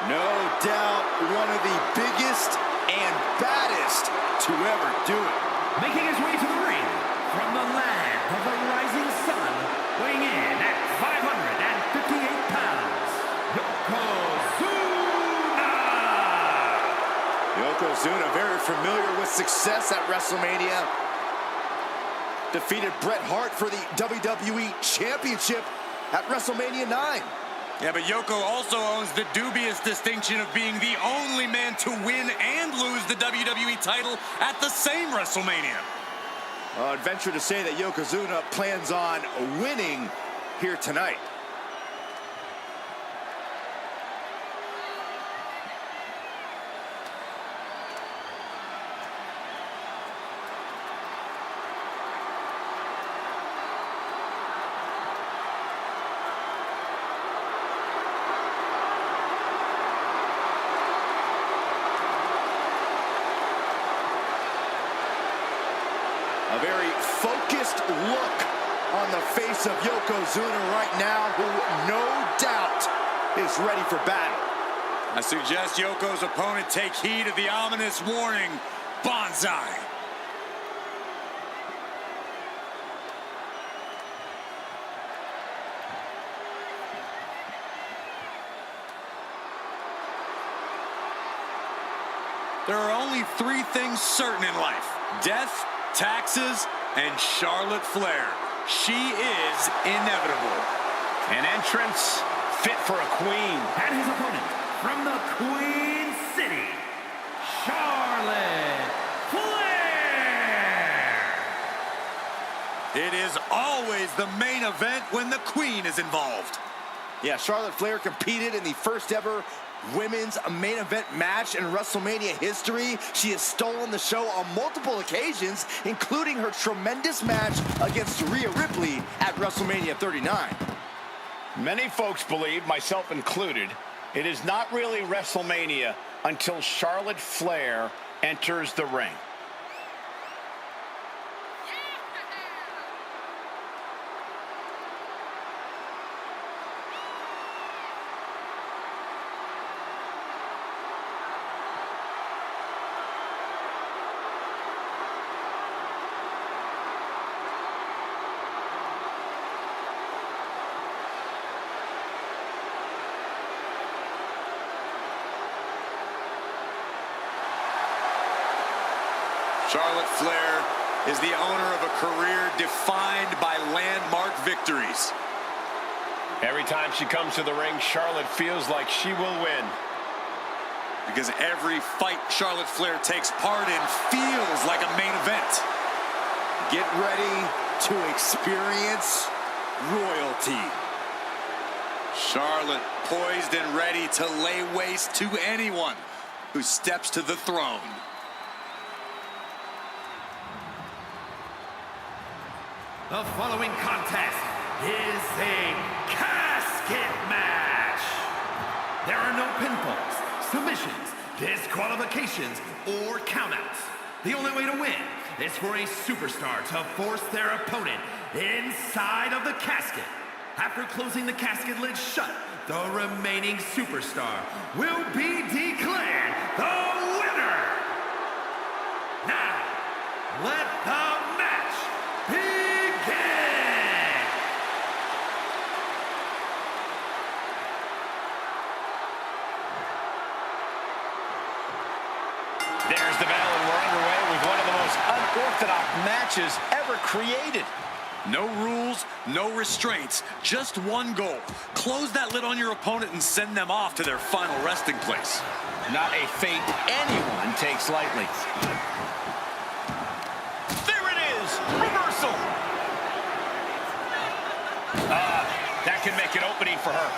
No doubt one of the biggest and baddest to ever do it. Making his way to the ring from the land of the rising sun, weighing in at 558 pounds, Yokozuna! Yokozuna, very familiar with success at WrestleMania. Defeated Bret Hart for the WWE Championship at WrestleMania 9. Yeah, but Yoko also owns the dubious distinction of being the only man to win and lose the WWE title at the same WrestleMania. I'd venture to say that Yokozuna plans on winning here tonight. A very focused look on the face of Yokozuna right now, who no doubt is ready for battle. I suggest Yoko's opponent take heed of the ominous warning, Bonsai. There are only three things certain in life: death, taxes, and Charlotte Flair. She is inevitable. An entrance fit for a queen. And his opponent from the Queen City, Charlotte Flair. It is always the main event when the queen is involved. Yeah, Charlotte Flair competed in the first ever women's main event match in WrestleMania history. She has stolen the show on multiple occasions, including her tremendous match against Rhea Ripley at WrestleMania 39. Many folks believe, myself included, it is not really WrestleMania until Charlotte Flair enters the ring. Charlotte Flair is the owner of a career defined by landmark victories. Every time she comes to the ring, Charlotte feels like she will win. Because every fight Charlotte Flair takes part in feels like a main event. Get ready to experience royalty. Charlotte poised and ready to lay waste to anyone who steps to the throne. The following contest is a casket match. There are no pinfalls, submissions, disqualifications, or countouts. The only way to win is for a superstar to force their opponent inside of the casket. After closing the casket lid shut, the remaining superstar will be declared the winner. Now, let the match begin. There's the bell, and we're underway with one of the most unorthodox matches ever created. No rules, no restraints, just one goal. Close that lid on your opponent and send them off to their final resting place. Not a fate anyone takes lightly. There it is! Reversal! That could make an opening for her.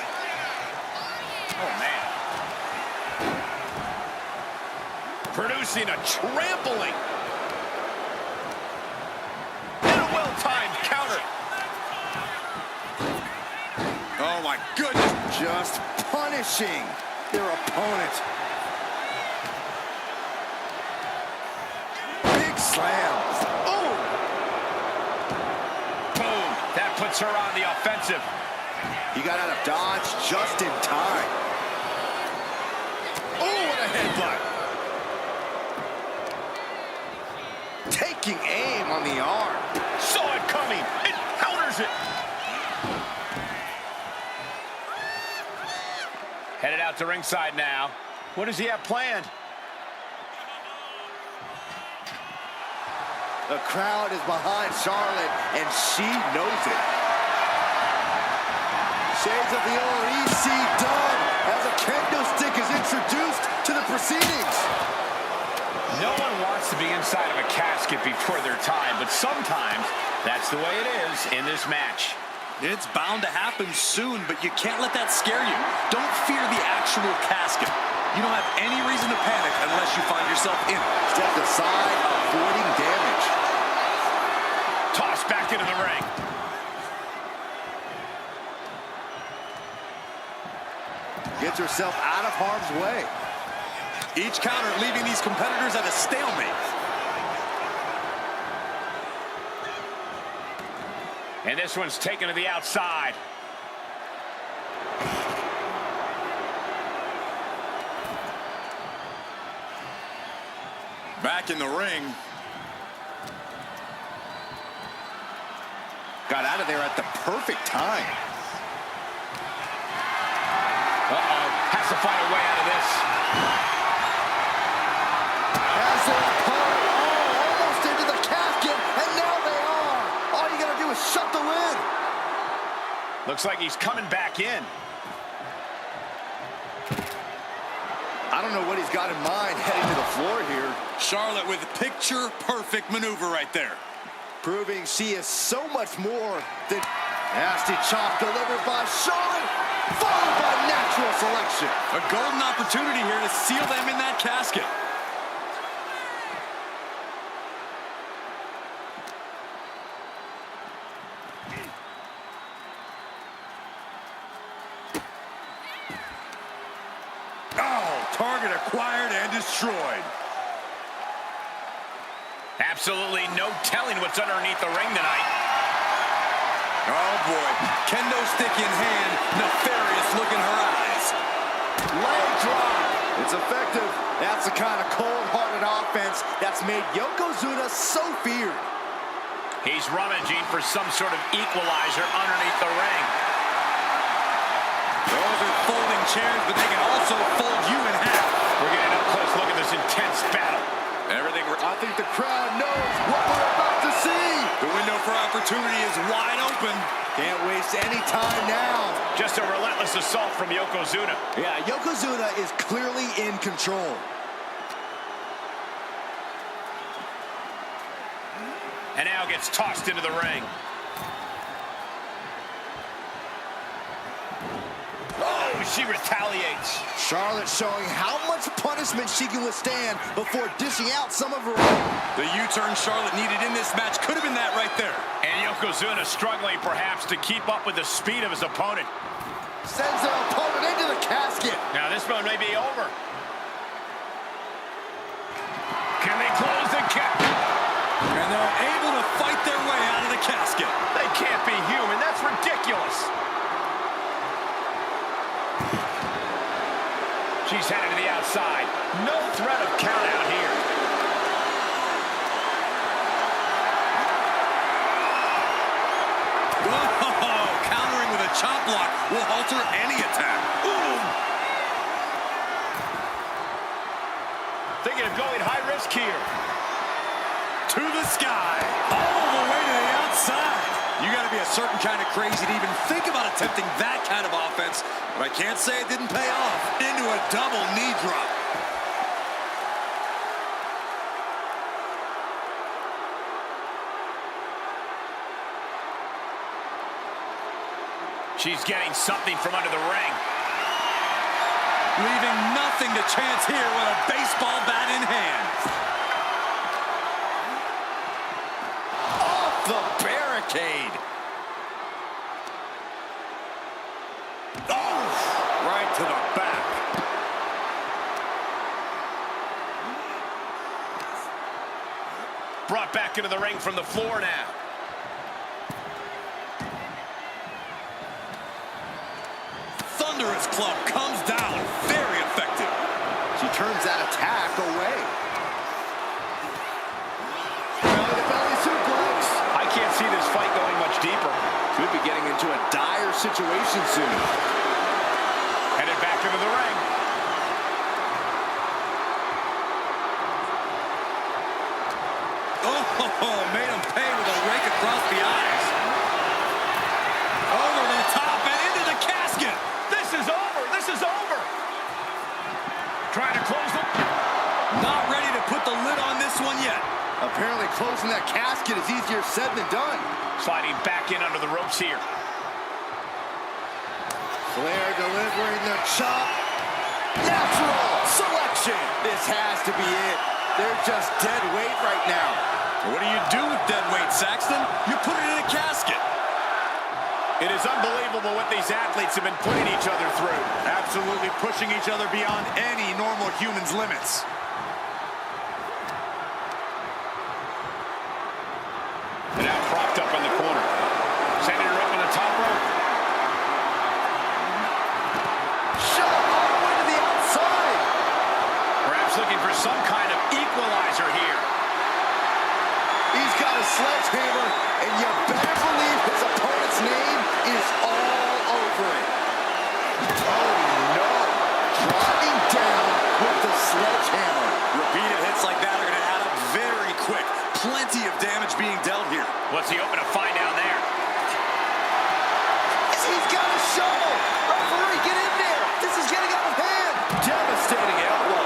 Oh, man. Producing a trampling. And a well-timed counter. Oh, my goodness. Just punishing their opponent. Big slam. Oh! Boom. That puts her on the offensive. He got out of dodge just in time. headbutt. Taking aim on the arm. Saw it coming. It counters it. Headed out to ringside now. What does he have planned? The crowd is behind Charlotte, and she knows it. Shades of the old EC done as a kendo stick is introduced to the proceedings. No one wants to be inside of a casket before their time, but sometimes that's the way it is in this match. It's bound to happen soon, but you can't let that scare you. Don't fear the actual casket. You don't have any reason to panic unless you find yourself in it. Step aside, avoiding damage. Tossed back into the ring. Gets herself out of harm's way. Each counter leaving these competitors at a stalemate. And this one's taken to the outside. Back in the ring. Got out of there at the perfect time. Uh-oh. Has to find a way out of this. Has their opponent almost into the casket, and now they are. All you gotta do is shut the lid. Looks like he's coming back in. I don't know what he's got in mind heading to the floor here. Charlotte with picture-perfect maneuver right there. Proving she is so much more than... Nasty chop delivered by Charlotte, followed by natural selection. A golden opportunity here to seal them in that casket. Oh, target acquired and destroyed. Absolutely no telling what's underneath the ring tonight. Oh boy, kendo stick in hand, nefarious look in her eyes. Leg drop. It's effective. That's the kind of cold-hearted offense that's made Yokozuna so feared. He's rummaging for some sort of equalizer underneath the ring. Those are folding chairs, but they can also fold you in half. We're getting a close look at this intense battle. I think the crowd knows what we're about to see. The window for opportunity is wide open. Can't waste any time now. Just a relentless assault from Yokozuna. Yeah, Yokozuna is clearly in control. And now gets tossed into the ring. Oh, she retaliates. Charlotte showing how much punishment she can withstand before dishing out some of her own. The U-turn Charlotte needed in this match could have been that right there. And Yokozuna struggling perhaps to keep up with the speed of his opponent. Sends their opponent into the casket. Now this one may be over. Can they close the gap? And they're able to fight their way out of the casket. They can't be human. That's ridiculous. She's headed to the outside. No threat of count out here. Whoa, countering with a chop block will alter any attack. Ooh. Thinking of going high risk here. To the sky. All the way to the outside. You got to be a certain kind of crazy to even think about attempting that kind of offense. But I can't say it didn't pay off. Into a double knee drop. She's getting something from under the ring. Leaving nothing to chance here with a baseball bat in hand. Off the barricade. Oh, right to the back. Brought back into the ring from the floor now. Thunderous club comes down. Very effective. She turns that attack away. Belly-to-belly suplex. I can't see this fight going much deeper. Could be getting into a dire situation soon. Headed back into the ring. Oh, made him pay with a rake across the eyes. Over the top and into the casket. This is over. This is over. Trying to close the... Not ready to put the lid on this one yet. Apparently closing that casket is easier said than done. Sliding back in under the ropes here. Flair delivering the chop. Natural selection. This has to be it. They're just dead weight right now. What do you do with dead weight, Saxton? You put it in a casket. It is unbelievable what these athletes have been putting each other through. Absolutely pushing each other beyond any normal human's limits. And now propped up in the corner. Sending her up on the top rope. Shot all the way to the outside. Perhaps looking for some kind of equalizer here. He's got a sledgehammer, and you better believe his opponent's name is all over it. Oh, no. Driving down with the sledgehammer. Repeated hits like that are going to add up very quick. Plenty of damage being dealt here. What's he open to find down there? He's got a shovel. Referee, get in there. This is getting out of hand. Devastating elbow.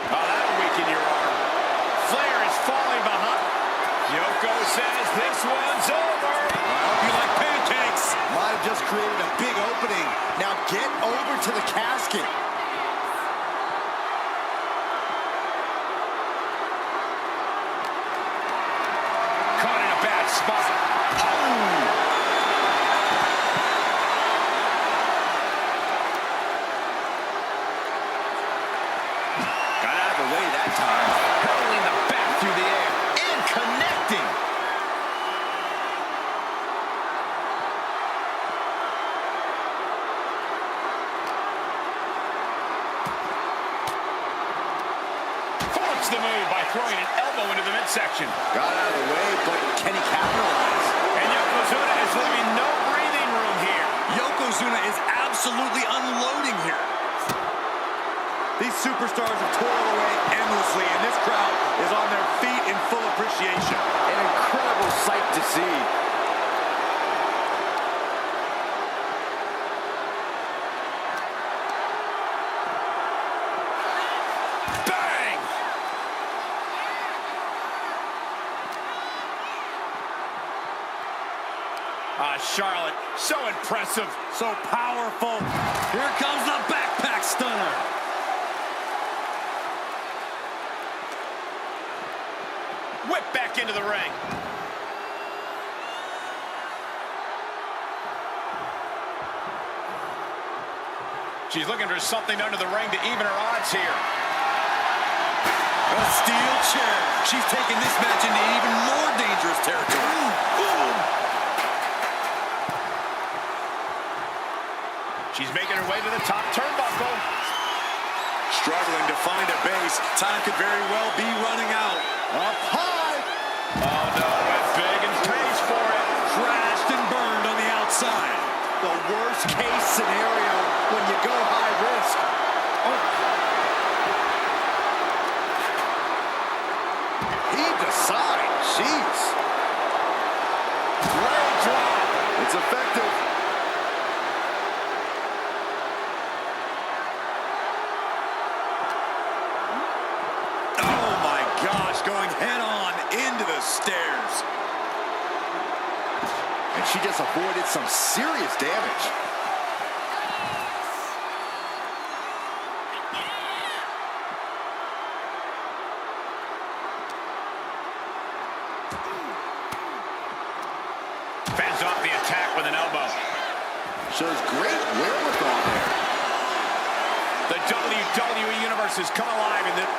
Oh, that'll weaken your arm. Flair is falling behind. Yoko says this one's over. I hope you like pancakes. Might have just created a big opening. Now get over to the casket. Caught in a bad spot. Got out of the way that time. Hurling the back through the air. And connecting. Forced the move by throwing an elbow into the midsection. Got out of the way, but can he capitalize? And Yokozuna is leaving no breathing room here. Yokozuna is absolutely unloading here. These superstars have toiled away endlessly, and this crowd is on their feet in full appreciation. An incredible sight to see. Bang! Charlotte, so impressive. So powerful. Here comes the backpack stunner. Whip back into the ring. She's looking for something under the ring to even her odds here. A steel chair. She's taking this match into even more dangerous territory. She's making her way to the top turnbuckle. Struggling to find a base. Time could very well be running out. Up high. Oh no, went big and pays for it. Crashed and burned on the outside. The worst case scenario when you go high risk. Oh. Heaved aside. Jeez. Leg drop. It's effective. Oh my gosh, going head on into the stairs. And she just avoided some serious damage. Fends off the attack with an elbow. Shows great wherewithal there. The WWE Universe has come alive in this.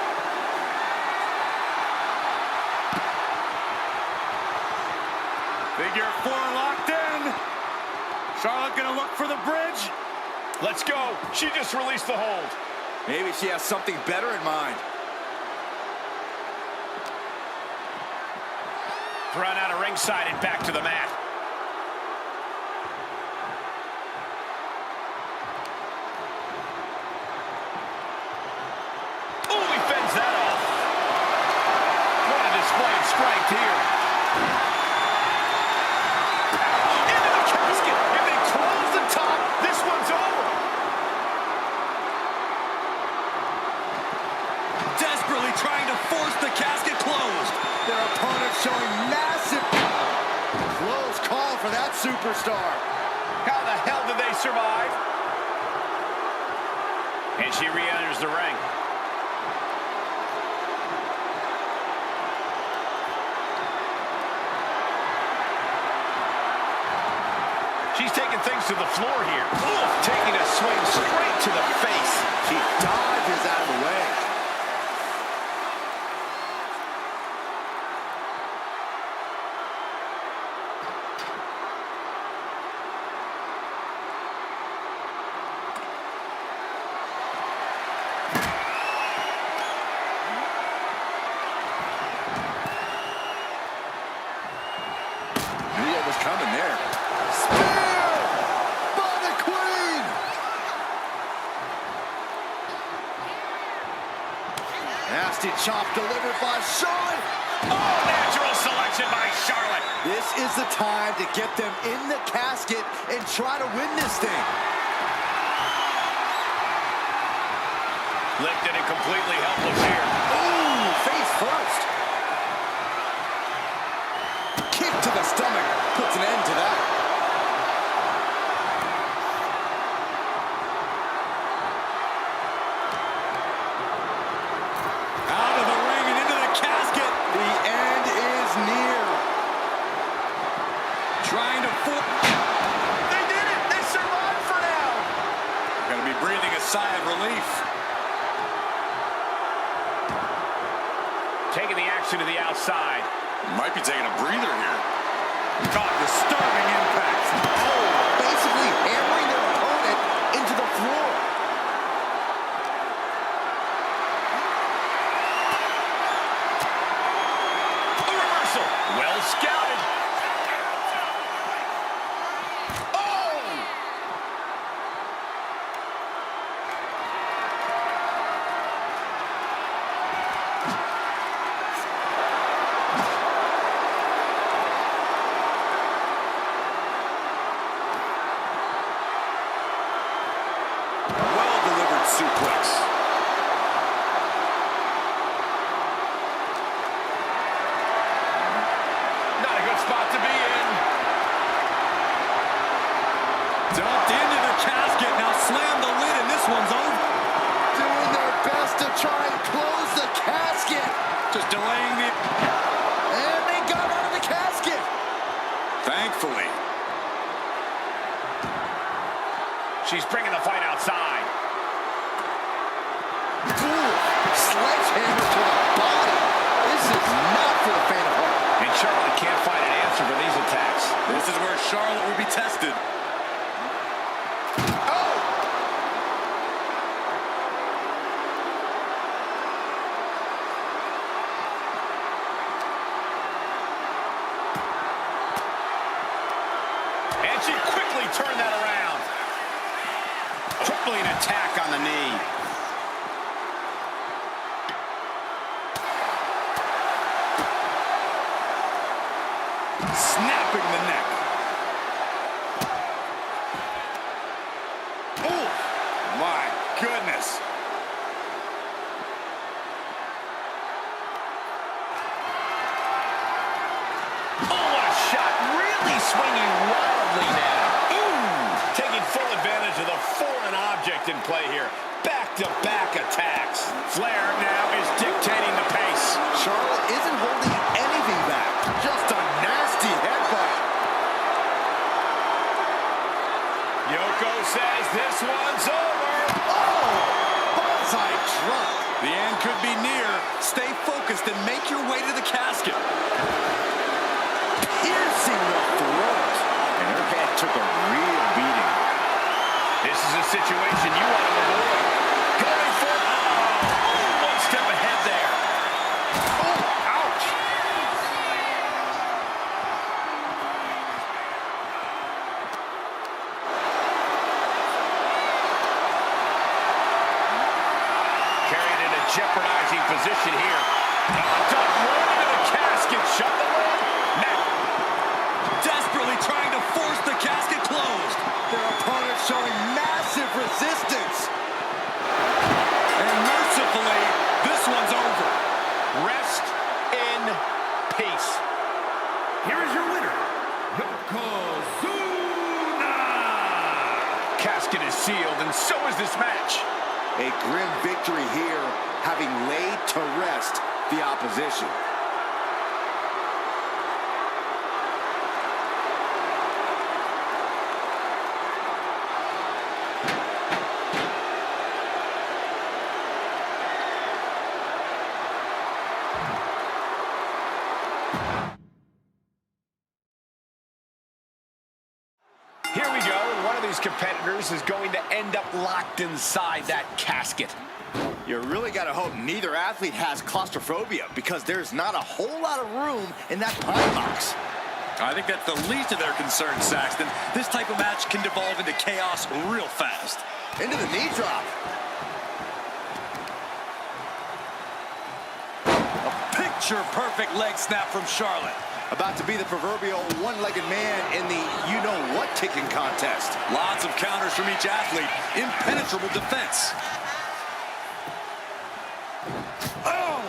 Charlotte gonna look for the bridge. Let's go. She just released the hold. Maybe she has something better in mind. Thrown out of ringside and back to the mat. Oh, he fends that off. What a display of strength here. Into the casket. If they close the top, this one's over. Desperately trying to force the casket closed. Their opponent showing massive... Close call for that superstar. How the hell did they survive? And she re-enters the ring. She's taking things to the floor here. Ooh, taking a swing straight to the face. She dodges out of the way. Knew what was coming there. Spear by the Queen. Nasty chop delivered by Charlotte. Oh, natural selection by Charlotte. This is the time to get them in the casket and try to win this thing. Lifted and completely helpless here. Ooh, face first. Kick to the stomach puts an end to that. Out of the ring and into the casket. The end is near. Trying to force. They did it. They survived for now. Gonna be breathing a sigh of relief. Taking the action to the outside. Might be taking a breather here. God, disturbing impact. Oh, basically hammering their opponent into the floor. A reversal. Well scouted. Oh! Well-delivered suplex. Not a good spot to be in. Dumped into the casket. Now slam the lid and this one's over. Doing their best to try and close the casket. Just delaying the... And they got out of the casket. Thankfully. She's bringing the fight outside. Ooh, sledgehammer to the body. This is not for the faint of heart. And Charlotte can't find an answer for these attacks. This is where Charlotte will be tested. Oh! And she quickly turned that around. Crippling attack on the knee. Snapping the neck. Oh, my goodness. Oh, what a shot. Really swinging wildly now. Ooh. Taking full advantage of the foreign object in play here. Back-to-back attacks. Flair now is dictating the pace. Charlotte isn't holding anything back. Just a nasty headbutt. Yoko says this one's over. Oh! Bullseye drop. The end could be near. Stay focused and make your way to the casket. Piercing the throat. And her head took a real situation you want to avoid. Going for it. Oh, one step ahead there. Oh, ouch. Carried in a jeopardizing position here. Done right into the casket. Shut the lid. Now. Desperately trying to force the casket closed. Their opponent showing massive resistance. And mercifully, this one's over. Rest in peace. Here is your winner, Yokozuna! Casket is sealed, and so is this match. A grim victory here, having laid to rest the opposition. Here we go, and one of these competitors is going to end up locked inside that casket. You really got to hope neither athlete has claustrophobia, because there's not a whole lot of room in that pine box. I think that's the least of their concerns, Saxton. This type of match can devolve into chaos real fast. Into the knee drop. A picture-perfect leg snap from Charlotte. About to be the proverbial one-legged man in the you-know-what kicking contest. Lots of counters from each athlete. Impenetrable defense. Oh!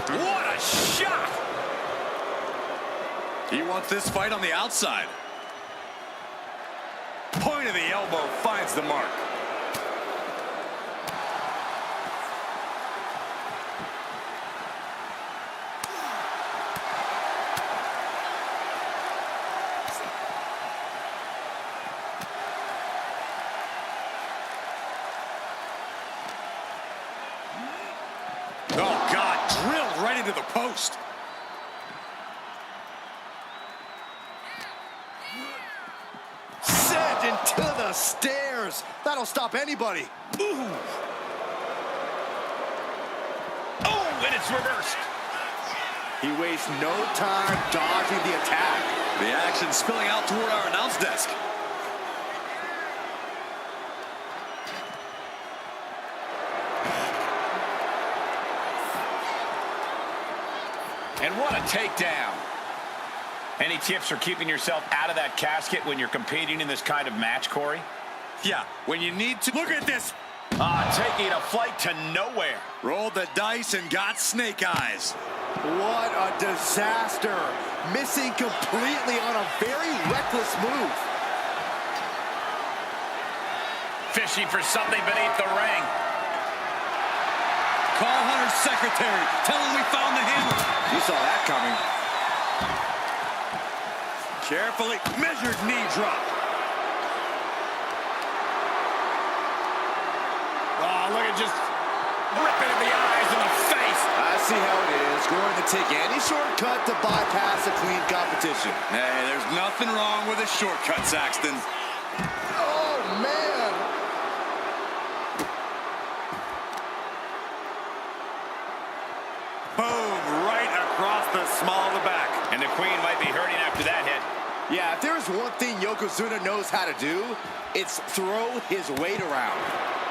What a shot! He wants this fight on the outside. Point of the elbow finds the mark. Oh, God, drilled right into the post. Sent into the stairs. That'll stop anybody. Ooh! Oh, and it's reversed. He wastes no time dodging the attack. The action spilling out toward our announce desk. And what a takedown. Any tips for keeping yourself out of that casket when you're competing in this kind of match, Corey? Yeah, when you need to. Look at this. Taking a flight to nowhere. Rolled the dice and got snake eyes. What a disaster. Missing completely on a very reckless move. Fishing for something beneath the ring. Call Hunter's secretary. Tell him we found the hammer. You saw that coming. Carefully measured knee drop. Oh, look at just ripping in the eyes and the face. I see how it is. Going to take any shortcut to bypass a clean competition. Hey, there's nothing wrong with a shortcut, Saxton. Oh, man. Boom, right across the small of the back. And the Queen might be hurting after that hit. Yeah, if there's one thing Yokozuna knows how to do, it's throw his weight around.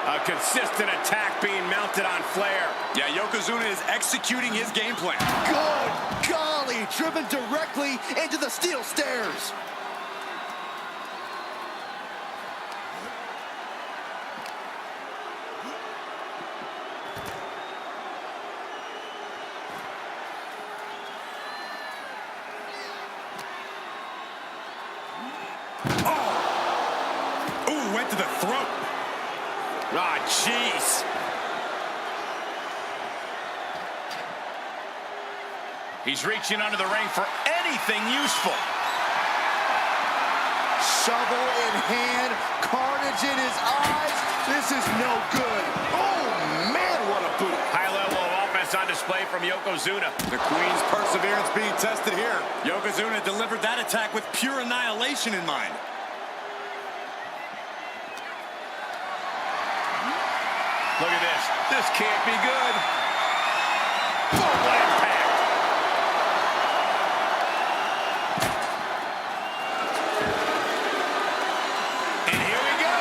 A consistent attack being mounted on Flair. Yeah, Yokozuna is executing his game plan. Good golly, driven directly into the steel stairs. Went to the throat. Ah, jeez. He's reaching under the ring for anything useful. Shovel in hand, carnage in his eyes. This is no good. Oh, man, what a boot. High level of offense on display from Yokozuna. The Queen's perseverance being tested here. Yokozuna delivered that attack with pure annihilation in mind. This can't be good. Boom, what impact. And here we go.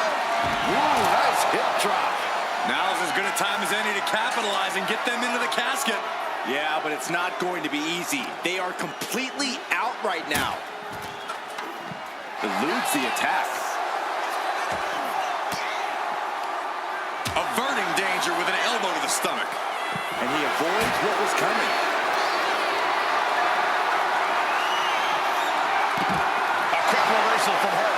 Ooh, nice hip drop. Now's as good a time as any to capitalize and get them into the casket. Yeah, but it's not going to be easy. They are completely out right now. Eludes the attack. Averting danger with an elbow to the stomach. And he avoids what was coming. A quick reversal from her.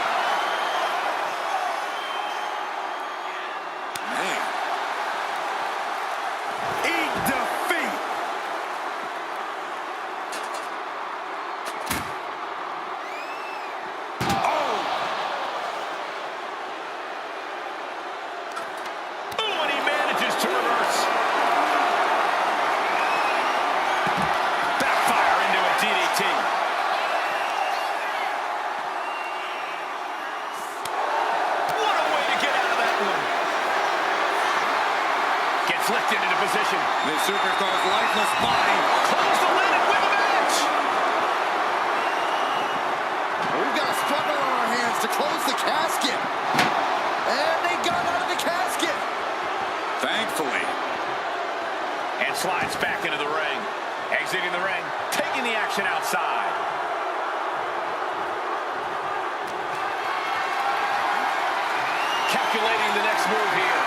Man. Eat defeat. Ooh, and he manages to reverse. Backfire into a DDT. What a way to get out of that one. Gets lifted into position. The superstar's lifeless body. Close the lid and win the match. We've got a struggle on our hands to close the casket. And they got out of the casket. Thankfully. And slides back into the ring. Exiting the ring, taking the action outside. Calculating the next move here.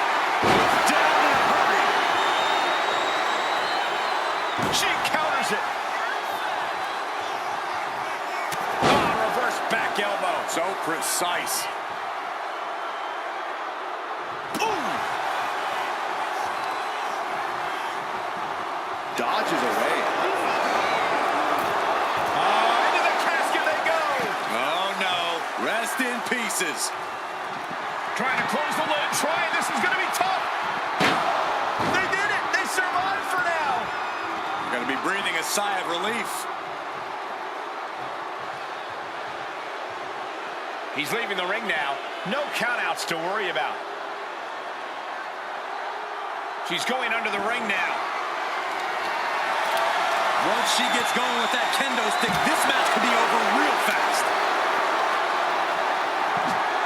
Down in a hurry. She counters it. Oh, reverse back elbow. So precise. Dodges away. Into the casket they go. Oh no. Rest in pieces. Trying to close the lid. Trying. This is going to be tough. They did it. They survived for now. You're going to be breathing a sigh of relief. He's leaving the ring now. No countouts to worry about. She's going under the ring now. Once she gets going with that kendo stick, this match could be over real fast.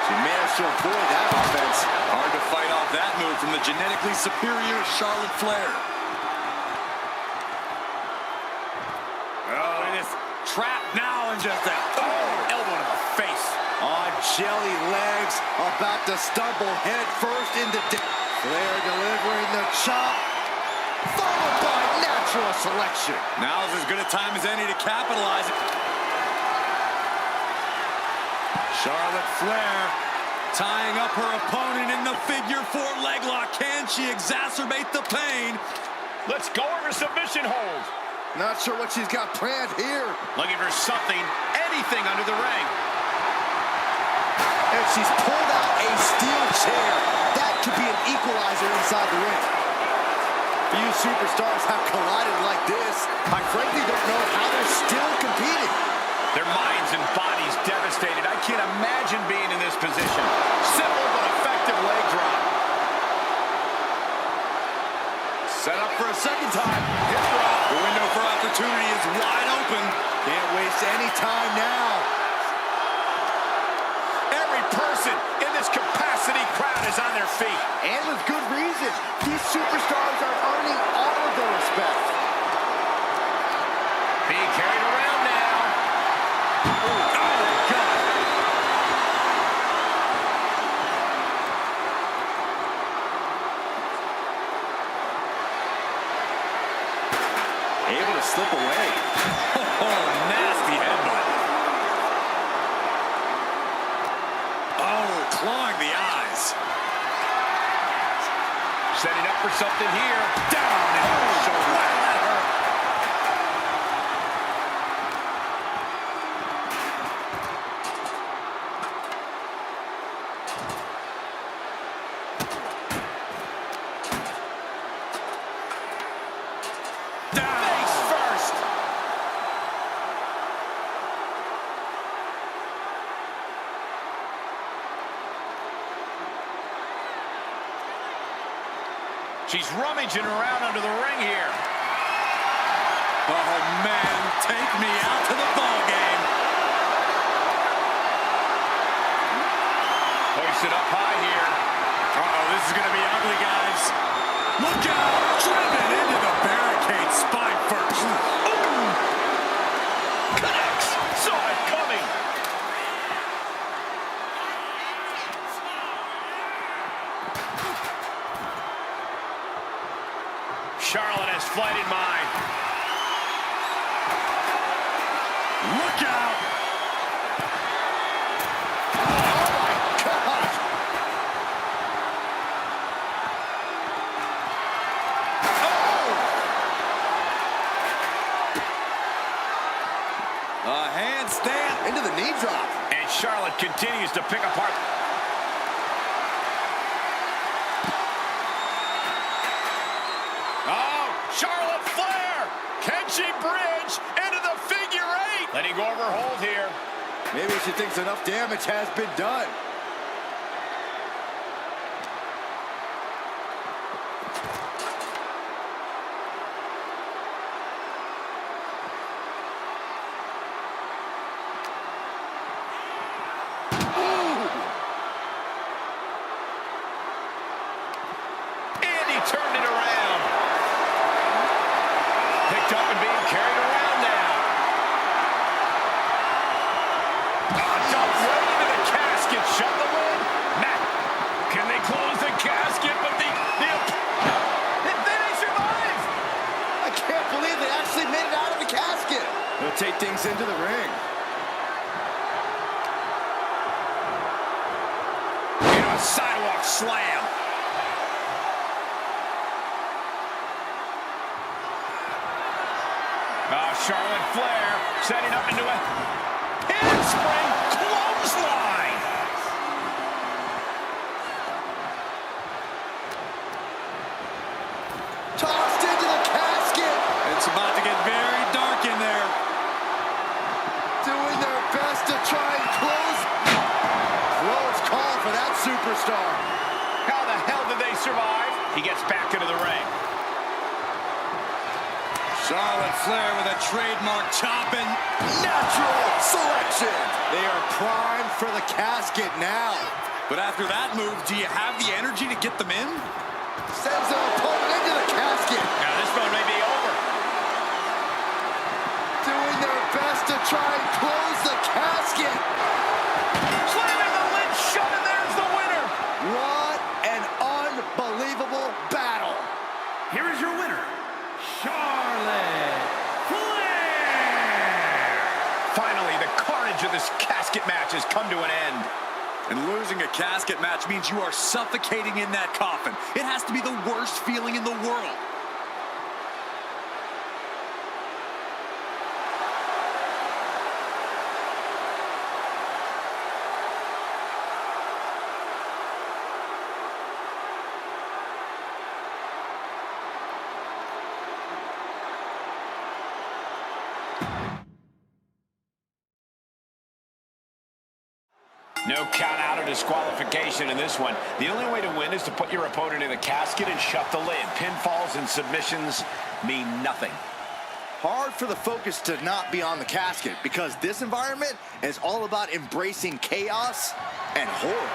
She managed to avoid that offense. Hard to fight off that move from the genetically superior Charlotte Flair. Oh, and it's trapped now and just a elbow to the face. On jelly legs, about to stumble head first into Flair delivering the chop, followed by natural selection. Now's as good a time as any to capitalize. Charlotte Flair tying up her opponent in the figure 4 leg lock. Can she exacerbate the pain? Let's go over submission hold. Not sure what she's got planned here. Looking for something, anything under the ring. And she's pulled out a steel chair. That could be an equalizer inside the ring. Few superstars have collided like this. I frankly don't know how they're still competing. Their minds and bodies devastated. I can't imagine being in this position. Simple but effective leg drop. Set up for a second time. Hip drop. The window for opportunity is wide open. Can't waste any time now. Every person in this capacity crowd is on their feet. And with good reason. These superstars are earning all of the respect. Being carried around now. Oh, God. Able to slip away. Oh, nasty headbutt. Oh, clawing the eyes. Setting up for something here. Down in the shoulder. Wow, that hurt. Face first. She's rummaging around under the ring here. Oh, man, take me out to the ball game. Hoist it up high here. Uh-oh, this is going to be ugly, guys. Look out! Driven into the barricade, spine first. Ooh! Connects! Saw it coming! Charlotte has flight in mind. Look out! Oh my God! A handstand. Into the knee drop. And Charlotte continues to pick apart. Oh, Charlotte Flair! Can she bridge into the figure eight? Letting go of her hold here. Maybe she thinks enough damage has been done. And he turned it around. Picked up and being carried around now. Dumped right into the casket. Shut the lid. Matt, can they close the casket? But they survive. I can't believe they actually made it out of the casket. They'll take things into the ring. Into a sidewalk slam. Charlotte Flair setting up into a handspring clothesline. Tossed into the casket. It's about to get very dark in there. Doing their best to try and close. Close call for that superstar. How the hell did they survive? He gets back into the ring. Charlotte Flair with a trademark chopping. Natural selection. They are primed for the casket now. But after that move, do you have the energy to get them in? Sends their opponent into the casket. Now this one may be over. Doing their best to try and close the casket. Slamming the lid shut, and there's the winner. What an unbelievable battle. Here is your winner, Charlotte Flair! Finally, the carnage of this casket match has come to an end. And losing a casket match means you are suffocating in that coffin. It has to be the worst feeling in the world. No count out or disqualification in this one. The only way to win is to put your opponent in the casket and shut the lid. Pinfalls and submissions mean nothing. Hard for the focus to not be on the casket because this environment is all about embracing chaos and horror.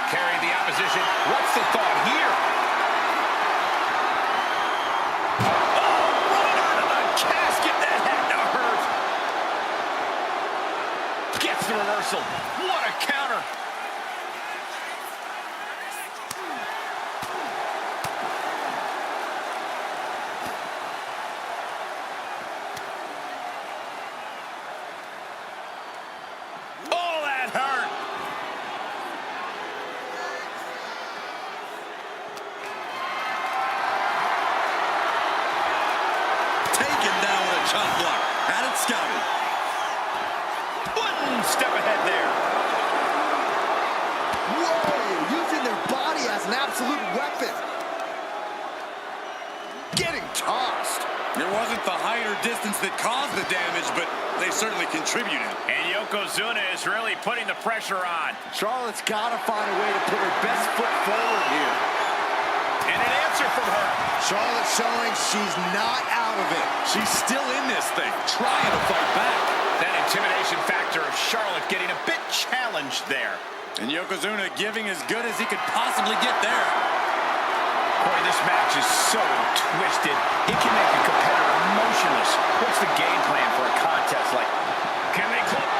Carrying the opposition. What's the thought here? Oh, right out of the casket. That had to hurt. Gets the reversal. What a counter. Oh, that hurt. Taken down with a chop block. Had it scouted. One step ahead there. absolute weapon. Getting tossed. It wasn't the height or distance that caused the damage, but they certainly contributed. And Yokozuna is really putting the pressure on. Charlotte's got to find a way to put her best foot forward here. And an answer from her. Charlotte showing she's not out of it. She's still in this thing, trying to fight back. That intimidation factor of Charlotte getting a bit challenged there. And Yokozuna giving as good as he could possibly get there. Boy, this match is so twisted, it can make a competitor motionless. What's the game plan for a contest like? Can they close?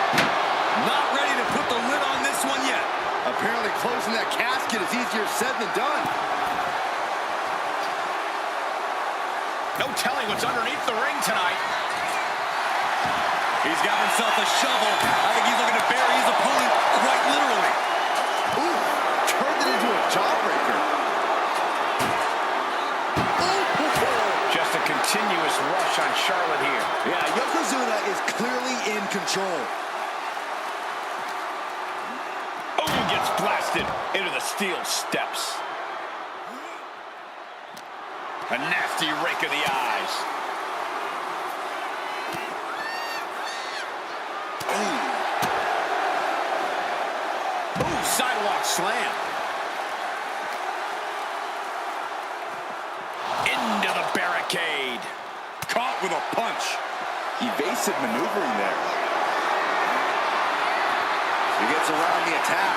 Not ready to put the lid on this one yet. Apparently closing that casket is easier said than done. No telling what's underneath the ring tonight. He's got himself a shovel. I think he's looking to bury his opponent quite literally. Ooh, turned it into a jawbreaker. Just a continuous rush on Charlotte here. Yeah, Yokozuna is clearly in control. Oh, gets blasted into the steel steps. A nasty rake of the eyes. Ooh, sidewalk slam. Into the barricade. Caught with a punch. Evasive maneuvering there. He gets around the attack.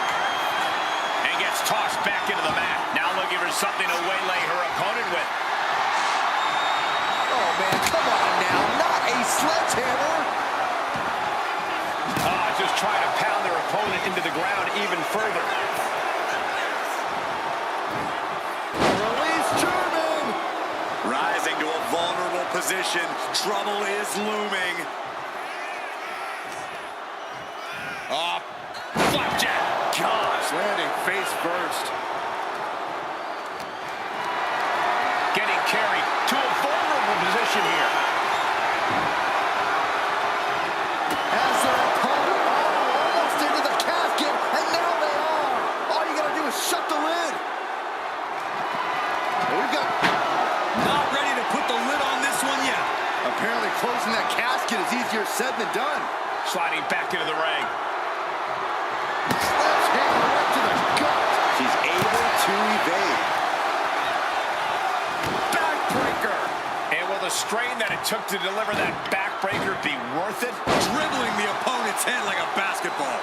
And gets tossed back into the mat. Now looking for something to waylay her opponent with. Oh, man, come on now. Not a sledgehammer. Just trying to pound their opponent into the ground even further. Release German. Rising to a vulnerable position. Trouble is looming. Flapjack. Gosh, landing face first. Getting carried to a vulnerable position here. As their opponent almost into the casket, and now they are. All you gotta do is shut the lid. We've got... Not ready to put the lid on this one yet. Apparently closing that casket is easier said than done. Sliding back into the ring. Sledgehammer right to the gut. She's able to evade. Backbreaker. And will the strain that it took to deliver that backbreaker be worth it? Dribbling the opponent's head like a basketball.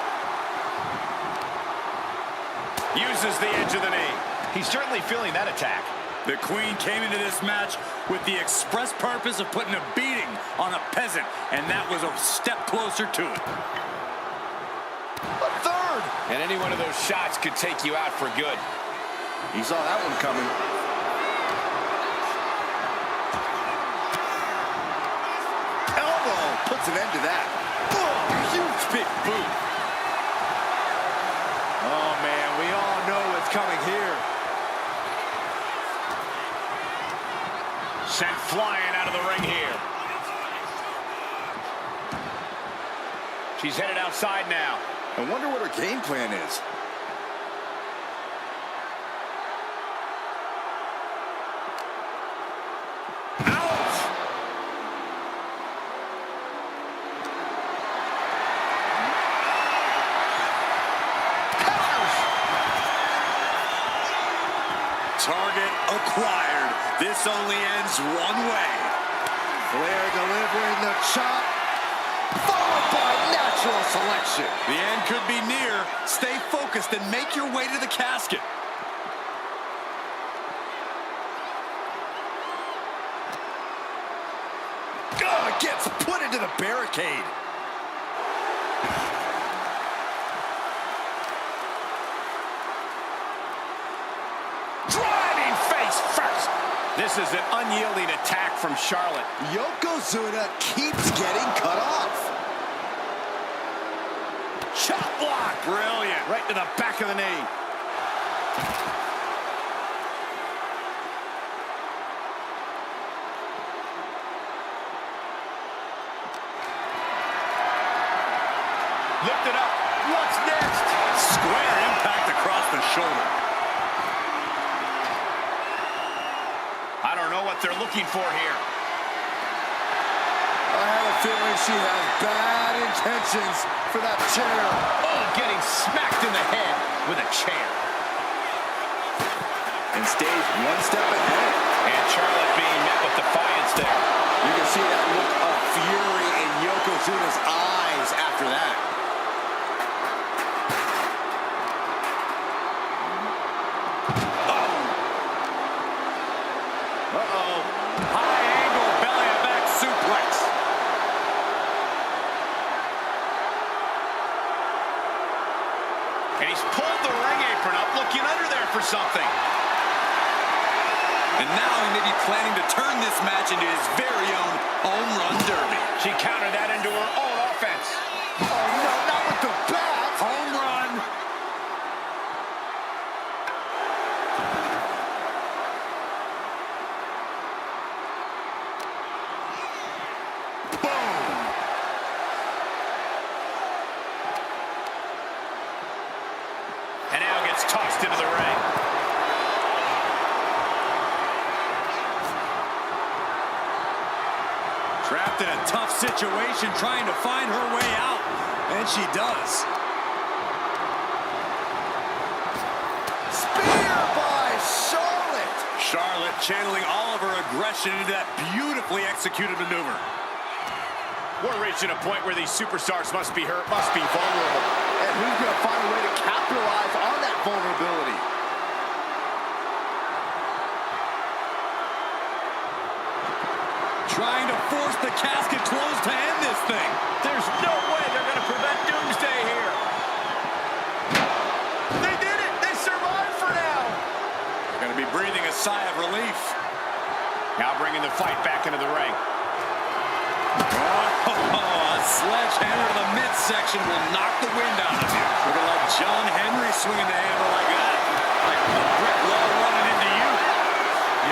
Uses the edge of the knee. He's certainly feeling that attack. The Queen came into this match with the express purpose of putting a beating on a peasant, and that was a step closer to it. A third. And any one of those shots could take you out for good. He saw that one coming. Elbow puts an end to that. Oh, huge big boot. Oh, man, we all know what's coming here. Sent flying out of the ring here. She's headed outside now. I wonder what her game plan is. Ouch! Target acquired. This only ends one way. Flair delivering the chop, followed by natural selection. The end could be near. Stay focused and make your way to the casket. Gets put into the barricade. Driving face first. This is an unyielding attack from Charlotte. Yokozuna keeps getting cut off. Chop block. Brilliant. Right to the back of the knee. Lift it up. What's next? Square impact across the shoulder. what they're looking for here. I have a feeling she has bad intentions for that chair. Oh, getting smacked in the head with a chair. And stays one step ahead. And Charlotte being met with defiance there. You can see that look of fury in Yokozuna's eyes after that. Uh-oh. High angle belly to back suplex. And he's pulled the ring apron up, looking under there for something. And now he may be planning to turn this match into his very own home run derby. She countered that into her own offense. Oh, no, not with the bat. Home run. Boom. And now gets tossed into the ring. Trapped in a tough situation, trying to find her way out. And she does. Spear by Charlotte. Charlotte channeling all of her aggression into that beautifully executed maneuver. We're reaching a point where these superstars must be hurt, must be vulnerable. And who's going to find a way to capitalize on that vulnerability? Trying to force the casket closed to end this thing. There's no way they're going to prevent doomsday here. They did it! They survived for now! They're going to be breathing a sigh of relief. Now bringing the fight back into the ring. Oh, a sledgehammer to the midsection will knock the wind out of you. Looking like John Henry swinging the hammer like that. Like a brick wall running into you.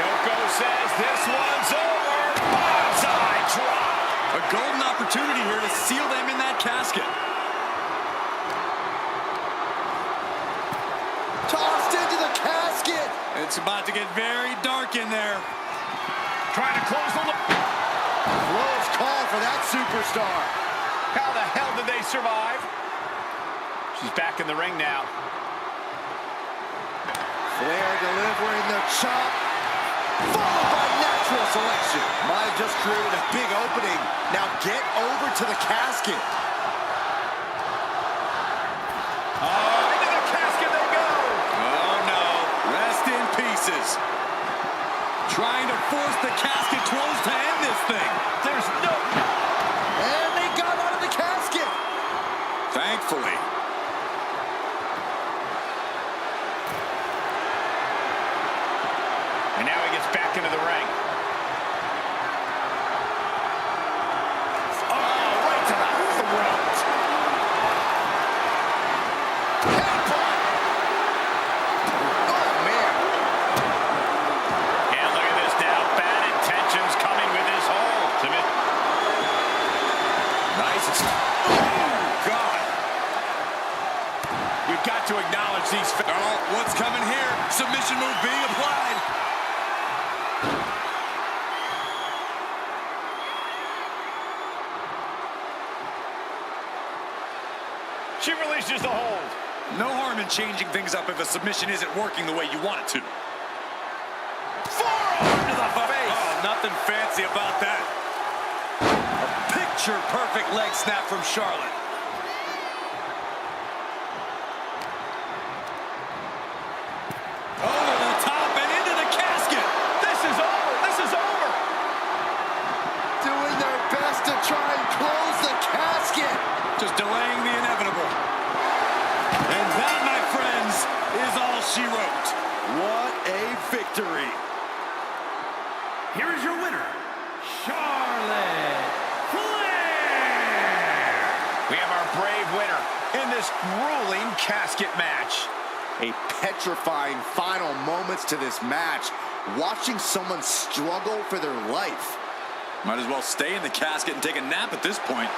Yoko says this one's over. Bonsai drop. A golden opportunity here to seal them in that casket. Tossed into the casket. It's about to get very dark in there. Trying to close the look. Close call for that superstar. How the hell did they survive? She's back in the ring now. Flair delivering the chop. Followed by natural selection. Might have just created a big opening. Now get over to the casket. Oh, into the casket they go. Oh no, rest in pieces. Trying to force the casket closed to end this thing. There's no... And they got out of the casket. Thankfully. And now he gets back into the ring. Oh, right to the throat. Headbutt. Oh, man. And look at this now. Bad intentions coming with his hold. Nice. Oh, God. We've got to acknowledge these... Oh, what's coming here? Submission move being applied. She releases the hold. No harm in changing things up if a submission isn't working the way you want it to. Forearm to the face. Oh, nothing fancy about that. A picture-perfect leg snap from Charlotte. Over the top and into the casket. This is over. This is over. Doing their best to try and close the casket. Just delaying the inevitable. And that, my friends, is all she wrote. What a victory. Here is your winner, Charlotte Flair. We have our brave winner in this grueling casket match. A petrifying final moments to this match. Watching someone struggle for their life. Might as well stay in the casket and take a nap at this point.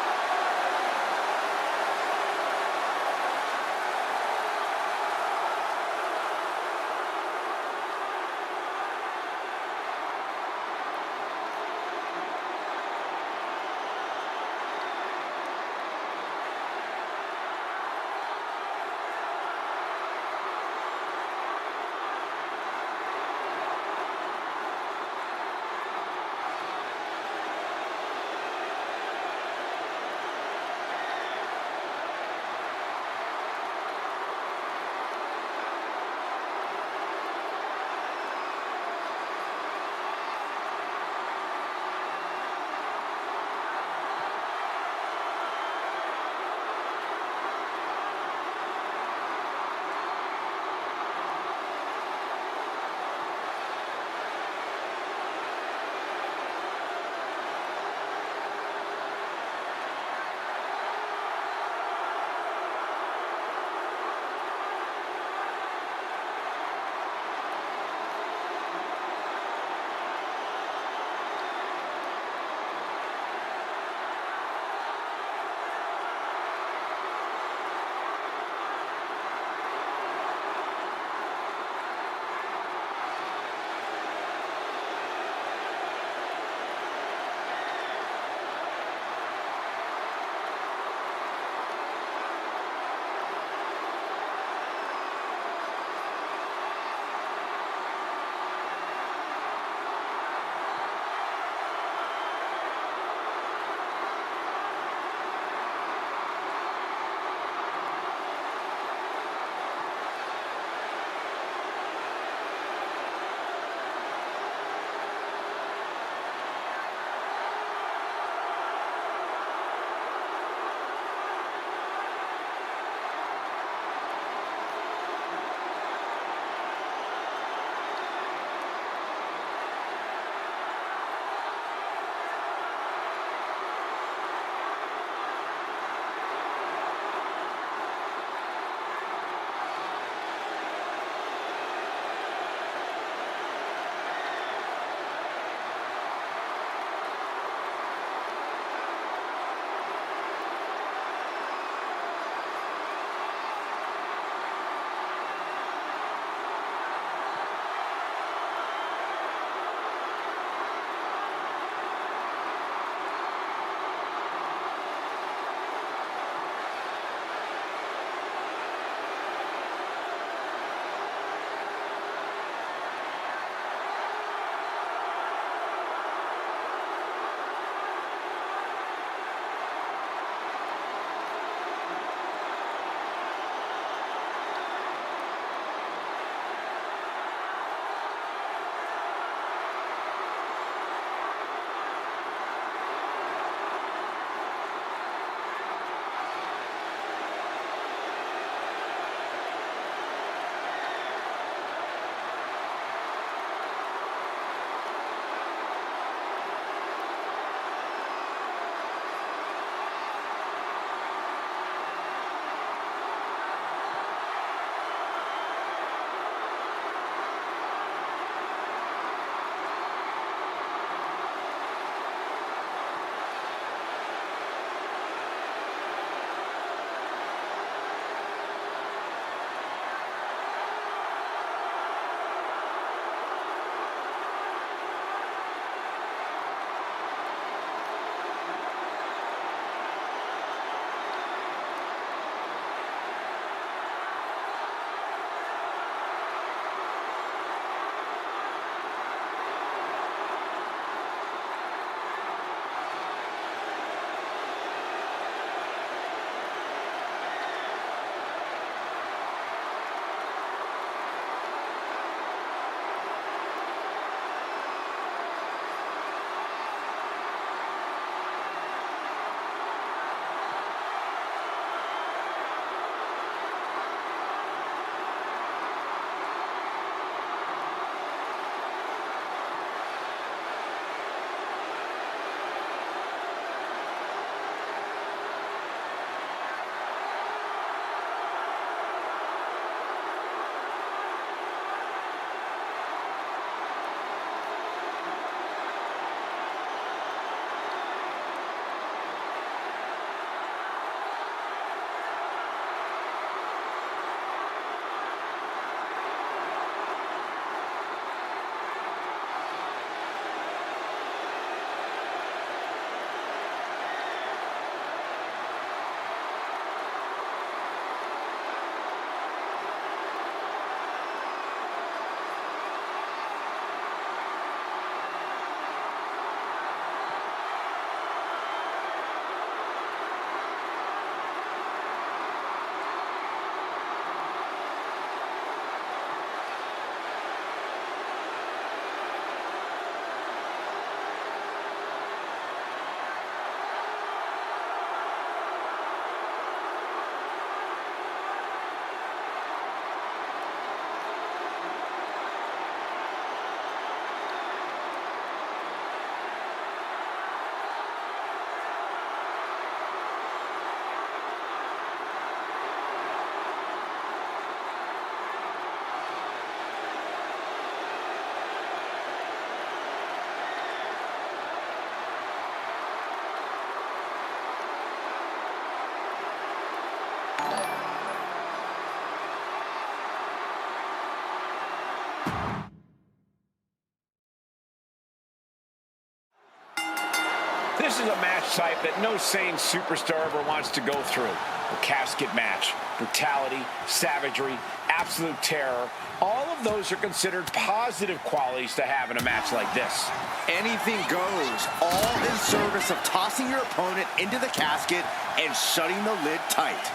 This is a match type that no sane superstar ever wants to go through. A casket match, brutality, savagery, absolute terror. All of those are considered positive qualities to have in a match like this. Anything goes, all in service of tossing your opponent into the casket and shutting the lid tight.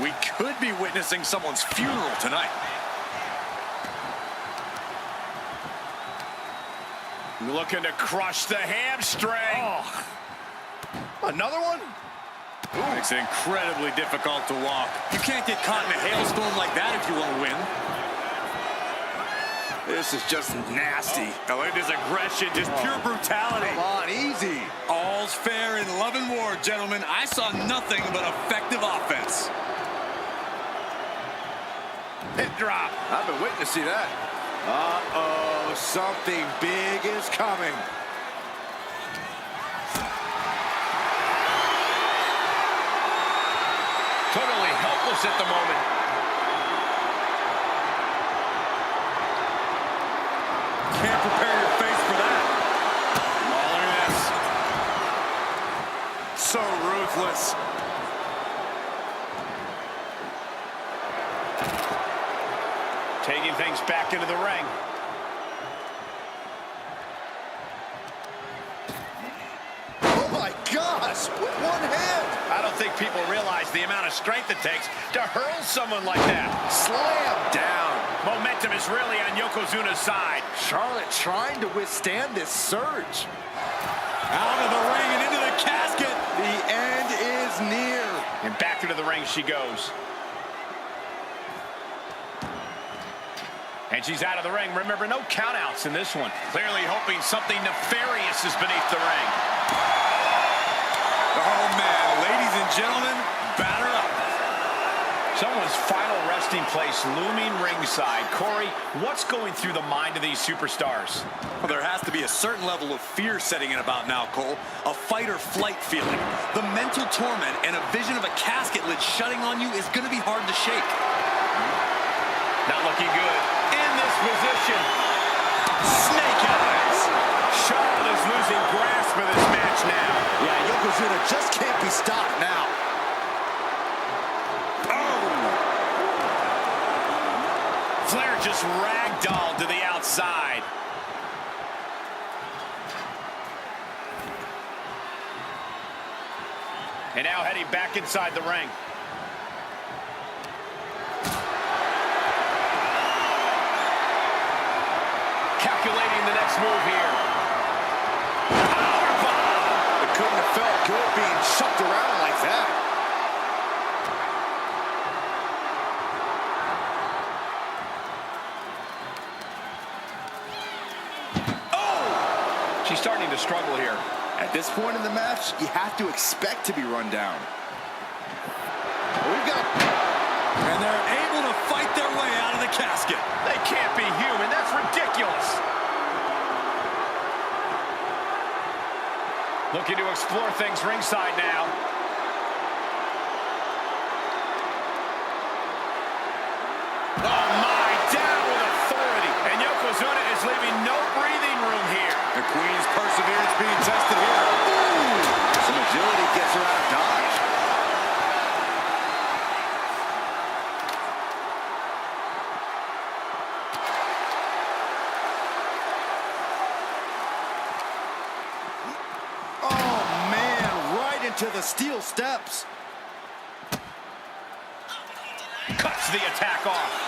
We could be witnessing someone's funeral tonight. Looking to crush the hamstring. Oh. Another one? Ooh. Makes it incredibly difficult to walk. You can't get caught in a hailstorm like that if you want to win. This is just nasty. Oh, it is aggression, just pure brutality. Come on, easy. All's fair in love and war, gentlemen. I saw nothing but effective offense. Hip drop. I've been waiting to see that. Uh-oh, something big is coming. Totally helpless at the moment. Can't prepare your face for that. Oh, look at this. So ruthless. Taking things back into the ring. Oh my gosh, with one hand. I don't think people realize the amount of strength it takes to hurl someone like that. Slam down. Momentum is really on Yokozuna's side. Charlotte trying to withstand this surge. Out of the ring and into the casket. The end is near. And back into the ring she goes. And she's out of the ring. Remember, no countouts in this one. Clearly hoping something nefarious is beneath the ring. Oh, man. Ladies and gentlemen, batter up. Someone's final resting place looming ringside. Corey, what's going through the mind of these superstars? Well, there has to be a certain level of fear setting in about now, Cole. A fight or flight feeling. The mental torment and a vision of a casket lid shutting on you is going to be hard to shake. Not looking good. In this position. Snake eyes. Charlotte is losing grasp of this match now. Yeah, Yokozuna just can't be stopped now. Flair just ragdolled to the outside. And now heading back inside the ring. Calculating the next move here. Powerbomb! It couldn't have felt good being chucked around like that. She's starting to struggle here. At this point in the match, you have to expect to be run down. We've got... And they're able to fight their way out of the casket. They can't be human. That's ridiculous. Looking to explore things ringside now. Oh my, down with authority. And Yokozuna is leaving no breathing room here. The Queen's perseverance being tested here. Ooh, some agility gets her out of dodge. Oh, man, right into the steel steps. Cuts the attack off.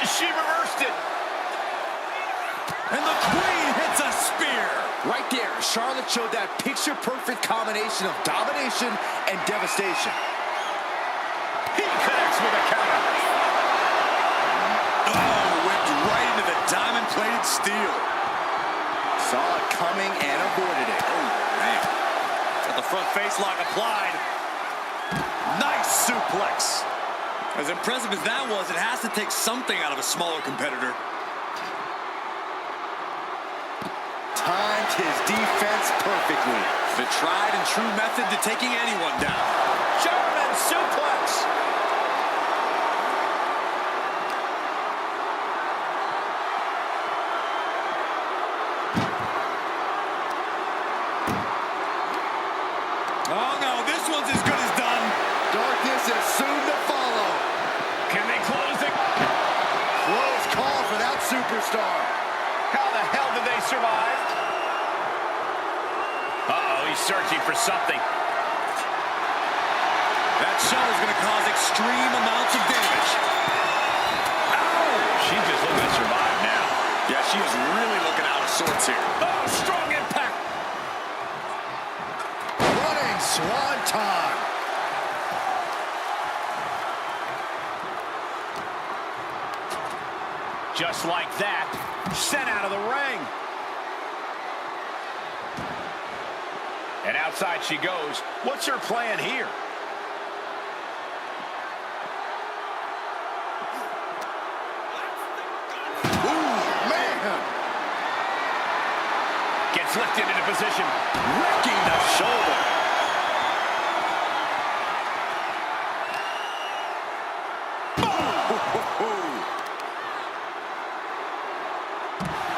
She reversed it. And the Queen hits a spear. Right there, Charlotte showed that picture-perfect combination of domination and devastation. He connects with a counter. Oh, went right into the diamond-plated steel. Saw it coming and avoided it. Oh, man. Got the front face lock applied. Nice suplex. As impressive as that was, it has to take something out of a smaller competitor. Timed his defense perfectly. The tried and true method to taking anyone down. Charlotte German suplex. Oh, no, this one's as good as done. Darkness is soon to follow. Can they close it? Close call for that superstar. How the hell did they survive? Uh-oh, he's searching for something. That shot is going to cause extreme amounts of damage. Ow! She's just looking to survive now. Yeah, she is really looking out of sorts here. Oh, strong impact. Running swanton. Just like that, sent out of the ring. And outside she goes. What's her plan here? Ooh, man. Gets lifted into position, wrecking the shoulder.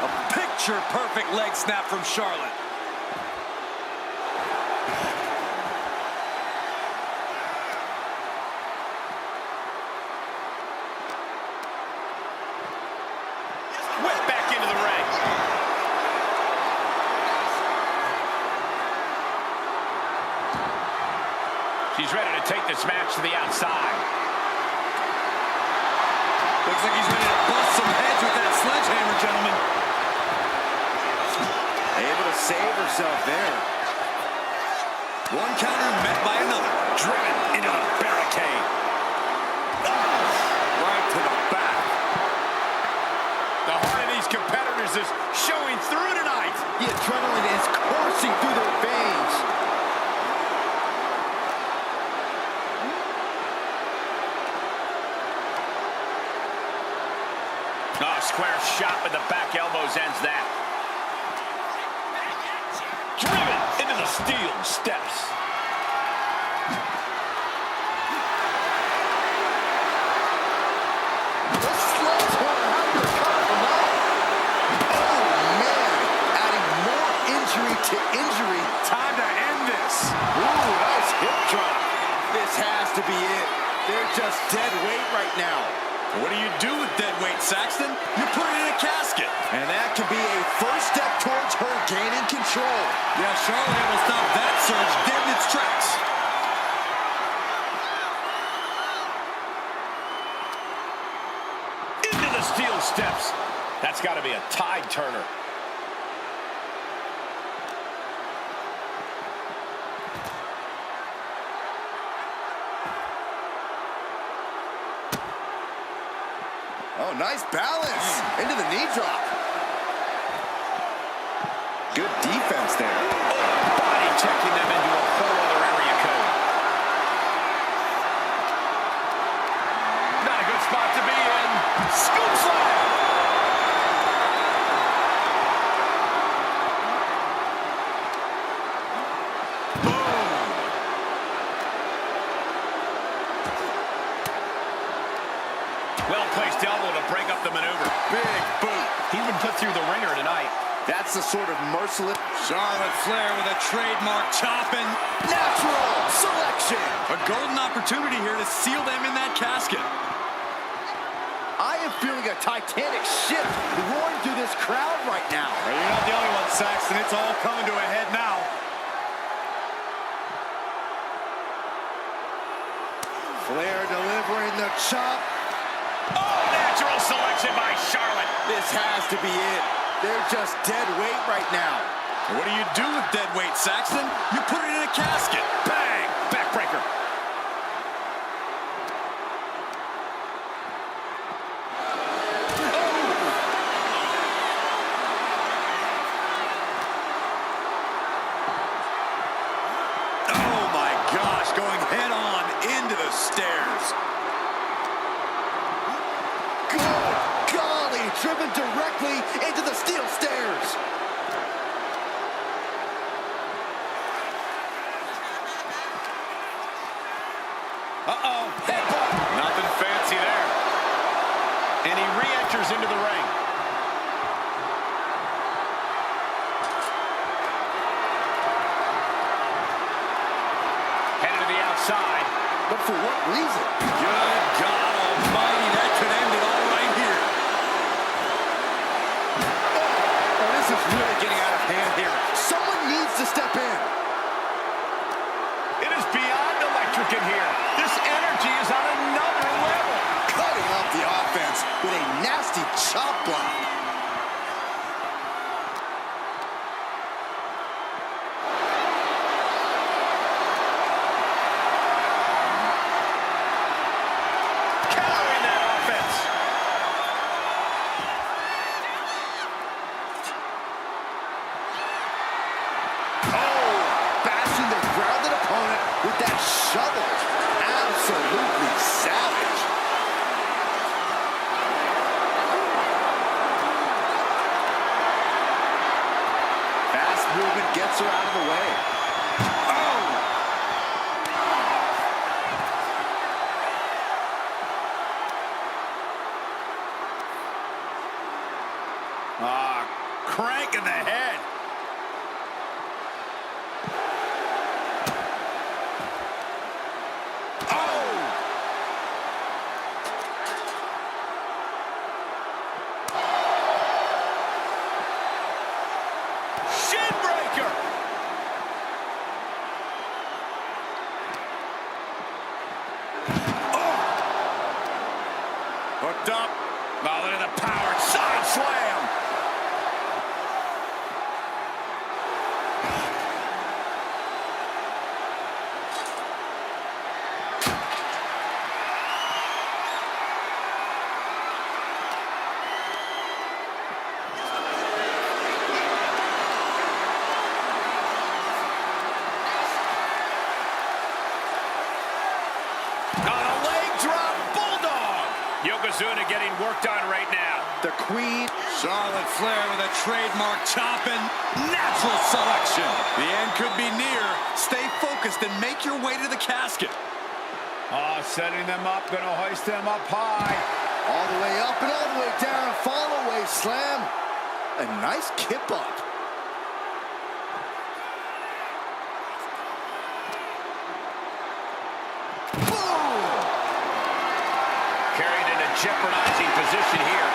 A picture-perfect leg snap from Charlotte. Whipped back into the ring. She's ready to take this match to the outside. Looks like he's ready to bust some heads with that sledgehammer, gentlemen. Able to save herself there. One counter met by another. Driven into the barricade. Right to the back. The heart of these competitors is showing through tonight. The adrenaline is coursing through their veins. Oh, square shot with the back elbows ends that. Driven into the steel steps. The sledgehammer, how do you recover from that? Oh, man. Adding more injury to injury. Time to end this. Ooh, nice hip drop. This has to be it. They're just dead weight right now. What do you do with dead weight, Saxton? You put it in a casket. And that could be a first step towards her gaining control. Yeah, Charlotte able to stop that surge dead in its tracks. Into the steel steps. That's got to be a tide turner. Oh, nice balance. Into the knee drop. Good defense there. Body checking them into a whole other area code. Not a good spot to be in. Scoop slam. Well-placed elbow to break up the maneuver. Big boot. He's been put through the ringer tonight. That's the sort of merciless. Charlotte Flair with a trademark chopping. Natural selection. A golden opportunity here to seal them in that casket. I am feeling a titanic shift roaring through this crowd right now. Well, you're not the only one, Saxton. It's all coming to a head now. Flair delivering the chop. Oh, natural selection by Charlotte. This has to be it. They're just dead weight right now. What do you do with dead weight, Saxton? You put it in a casket. Bang! Backbreaker. Oh my gosh, going head on into the stairs. Good golly, driven directly into the steel stairs. side. But for what reason? Good God almighty, that could end it all right here. Oh, this is really getting out of hand here. Someone needs to step in. It is beyond electric in here. This energy is on another level. Cutting off the offense with a nasty chop block. Countering that offense. Oh, bashing the grounded opponent with that shovel. Absolutely savage. Fast movement gets her out of the way. Oh! Crank in the head. Shin breaker. Hooked up. Oh, look at the power. Side slam. Yokozuna getting worked on right now. The Queen. Charlotte Flair with a trademark chopping. Natural selection. The end could be near. Stay focused and make your way to the casket. Oh, setting them up, gonna hoist them up high. All the way up and all the way down. Fall away slam. A nice kip up. Carried in a jeopardizing position here.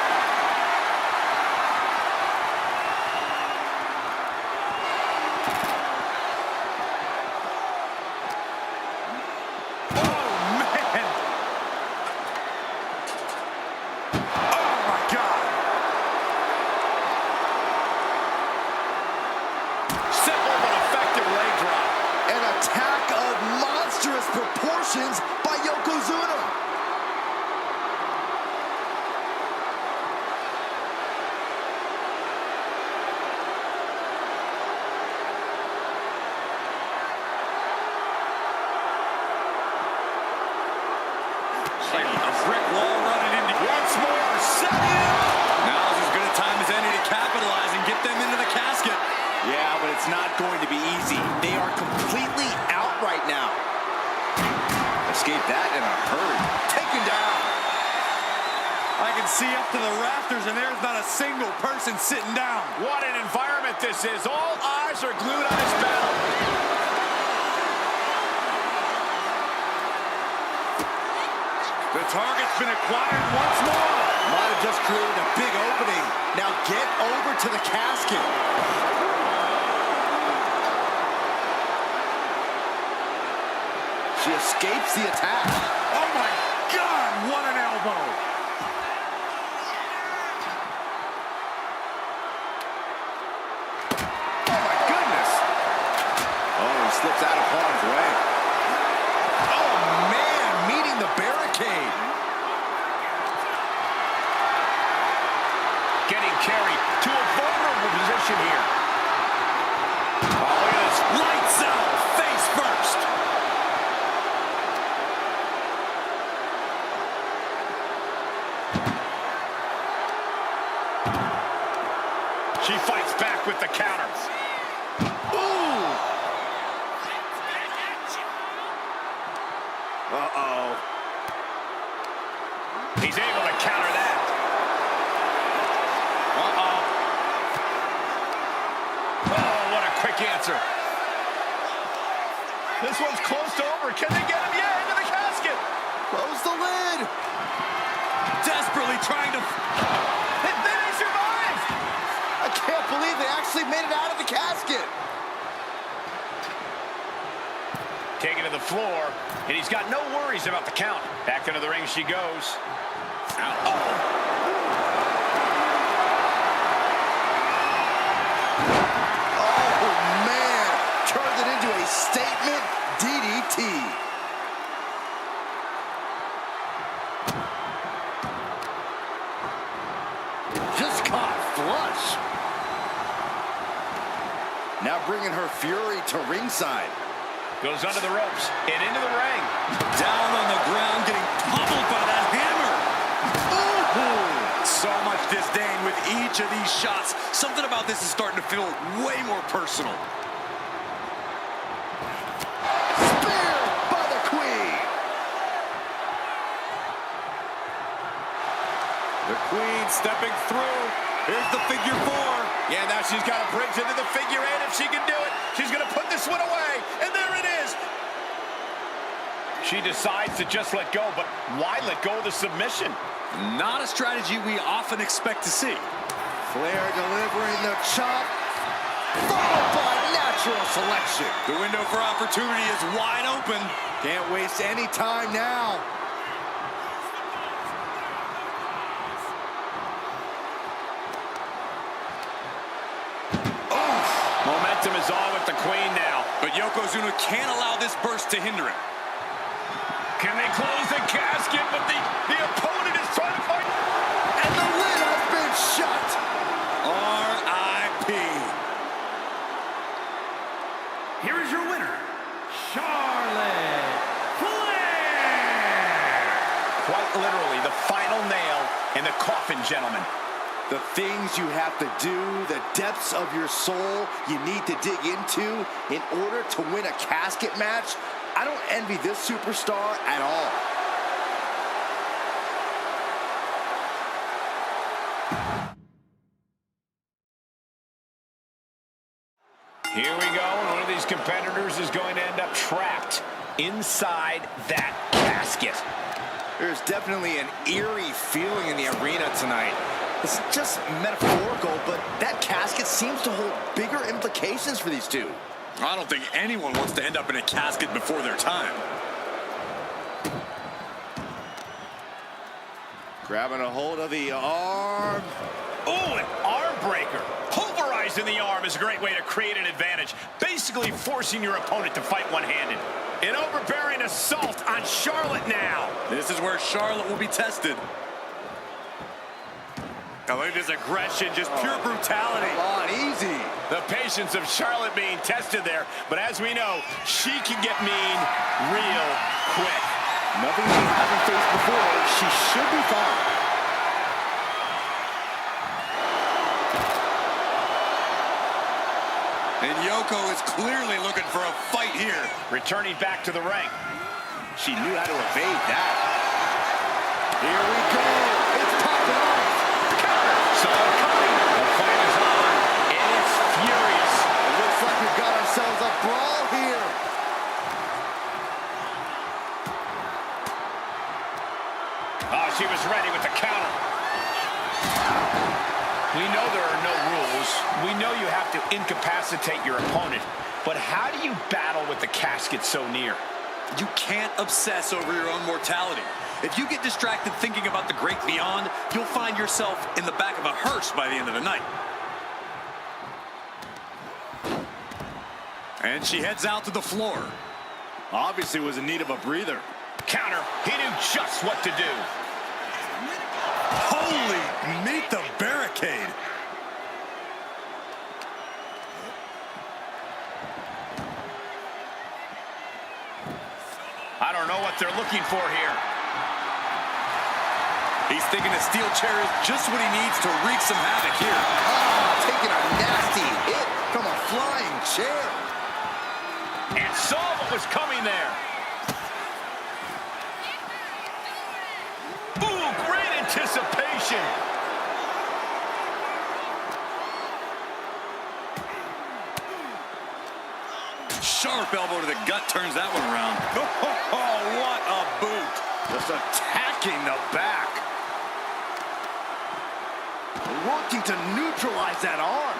Proportions by Yokozuna. Like a brick wall running into. Once more, set it. Now's as good a time as any to capitalize and get them into the casket. Yeah, but it's not going to be easy. They are completely out right now. Escape that in a hurry. Taken down. I can see up to the rafters, and there's not a single person sitting down. What an environment this is. All eyes are glued on his battle. The target's been acquired once more. Might have just created a big opening. Now get over to the casket. She escapes the attack. Oh my God, what an elbow. Oh my goodness. Oh, he slips out of harm's way. Oh man, meeting the barricade. Getting carried to a vulnerable position here. Oh, look at this. Lights out, face first. She fights back with the counter. Ooh. Uh-oh. He's able to counter that. Uh-oh. Oh, what a quick answer. This one's close to over. Can they get him? Yeah, into the casket. Close the lid. Desperately trying to... They survived. I can't believe they actually made it out of the casket. Taken to the floor, and he's got no worries about the count. Back into the ring she goes. Oh, man. Turned it into a statement DDT. Just caught flush. Now bringing her fury to ringside. Goes under the ropes and into the ring. Down on the ground, getting pummeled by that hammer. Ooh. So much disdain with each of these shots. Something about this is starting to feel way more personal. Spear by the Queen. The Queen stepping through. Here's the figure 4. Yeah, now she's got a bridge into the figure 8 if she can do it. She's going to put this one away, and there it is. She decides to just let go, but why let go of the submission? Not a strategy we often expect to see. Flair delivering the chop, followed by natural selection. The window for opportunity is wide open. Can't waste any time now. Momentum is all with the Queen now. But Yokozuna can't allow this burst to hinder him. Can they close the casket? But the opponent is trying to fight. And the lid has been shut. R.I.P. Here is your winner, Charlotte Flair. Quite literally, the final nail in the coffin, gentlemen. The things you have to do, the depths of your soul you need to dig into in order to win a casket match. I don't envy this superstar at all. Here we go, and one of these competitors is going to end up trapped inside that casket. There's definitely an eerie feeling in the arena tonight. It's just metaphorical, but that casket seems to hold bigger implications for these two. I don't think anyone wants to end up in a casket before their time. Grabbing a hold of the arm. Oh, an arm breaker. Pulverizing the arm is a great way to create an advantage, basically forcing your opponent to fight one-handed. An overbearing assault on Charlotte now. This is where Charlotte will be tested. I look at his aggression, just pure brutality. Come on, easy. The patience of Charlotte being tested there, but as we know, she can get mean real quick. Nothing she hasn't faced before. She should be fine. And Yoko is clearly looking for a fight here. Returning back to the ring. She knew how to evade that. Here we go. It's popping off. So coming. The fight is on, and it's furious. It looks like we've got ourselves a brawl here. Oh, she was ready with the counter. We know there are no rules. We know you have to incapacitate your opponent. But how do you battle with the casket so near? You can't obsess over your own mortality. If you get distracted thinking about the great beyond, you'll find yourself in the back of a hearse by the end of the night. And she heads out to the floor. Obviously was in need of a breather. Counter. He knew just what to do. Holy, meet the barricade. I don't know what they're looking for here. He's thinking a steel chair is just what he needs to wreak some havoc here. Oh, taking a nasty hit from a flying chair. And saw what was coming there. Ooh, great anticipation. sharp elbow to the gut turns that one around. Oh, what a boot. Just attacking the back. Working to neutralize that arm.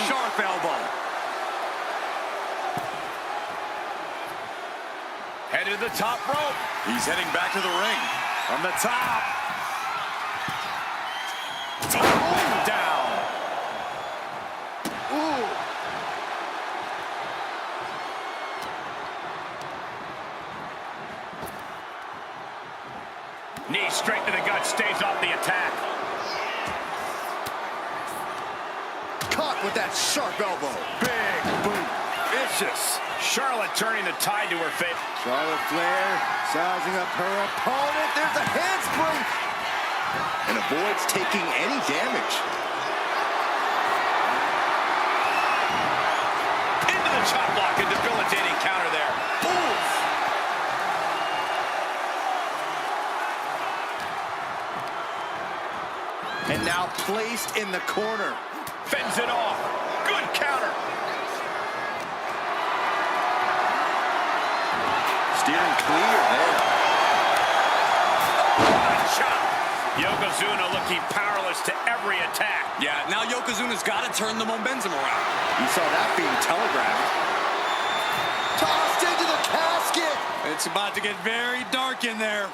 Sharp elbow. Headed to the top rope. He's heading back to the ring. From the top. Tumbling down. Ooh. Knee straight to the gut, staves off the attack. Caught with that sharp elbow. Big boot. Vicious. Charlotte turning the tide to her favor. Charlotte Flair sizing up her opponent. There's a handspring. And avoids taking any damage. Into the chop block, a debilitating counter there. Oof. And now placed in the corner. Fends it off. Good counter. Steering clear there. What a chop. Yokozuna looking powerless to every attack. Yeah, now Yokozuna's got to turn the momentum around. You saw that being telegraphed. Tossed into the casket. It's about to get very dark in there.